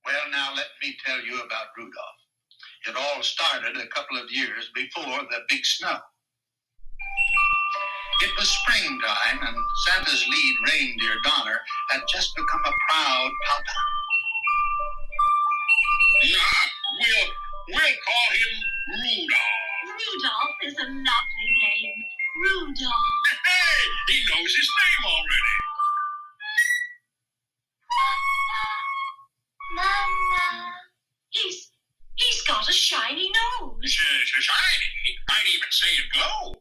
Well, now let me tell you about Rudolph. It all started a couple of years before the big snow. It was springtime, and Santa's lead reindeer, Donner, had just become a proud papa. We'll call him Rudolph. Rudolph is a lovely name. Rudolph. Hey, he knows his name already. Mama. He's got a shiny nose. Shiny? I'd even say it glow.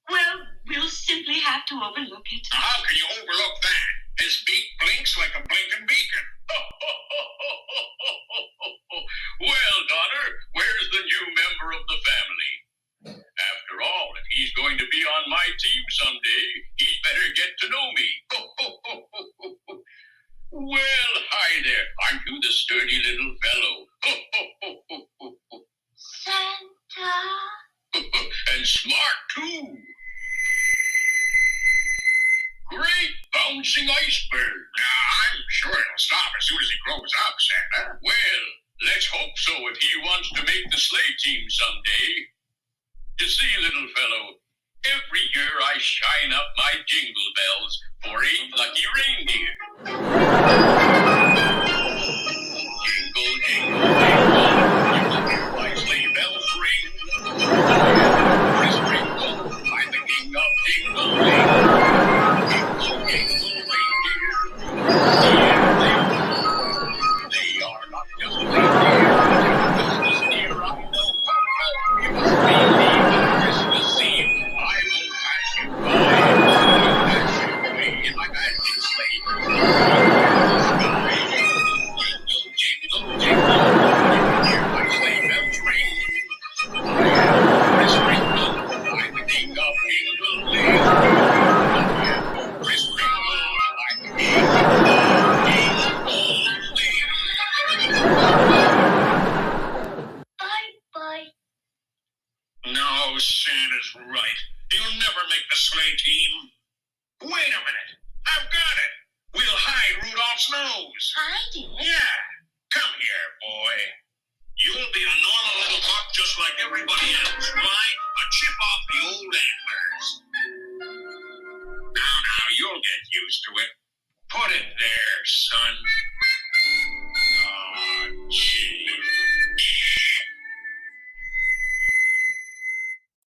Well, we'll simply have to overlook it. How can you overlook that? His beak blinks like a blinking beacon. Well, Donner, where's the new member of the family? After all, if he's going to be on my team someday, he'd better get to know me. Well, hi there. Aren't you the sturdy little fellow? Santa. And smart, too. Great bouncing iceberg. Now, I'm sure it'll stop as soon as he grows up, Santa. Well, let's hope so if he wants to make the sleigh team someday. You see, little fellow, every year I shine up my jingle bells for 8 lucky reindeer. Jingle, jingle, jingle, you will hear my sleigh bells ring. This jingle, I'm the king of jingling. Jingle, jingle, reindeer. They are not just reindeer, they're Christmas dear. I know. You must believe on Christmas Eve, I will pass you by. I'll pass you away in my magic sleigh. Jingle, jingle, jingle, you can hear my sleigh bells ring. I am Chris Kringle, I'm the king of jingling. I am Chris Kringle, I'm the king of jingling. Bye-bye. No, Santa's right. He'll never make the sleigh team. Wait a minute. I've got it. We'll hide Rudolph's nose. Hide it? Yeah. Come here, boy. You'll be a normal little buck just like everybody else, right? A chip off the old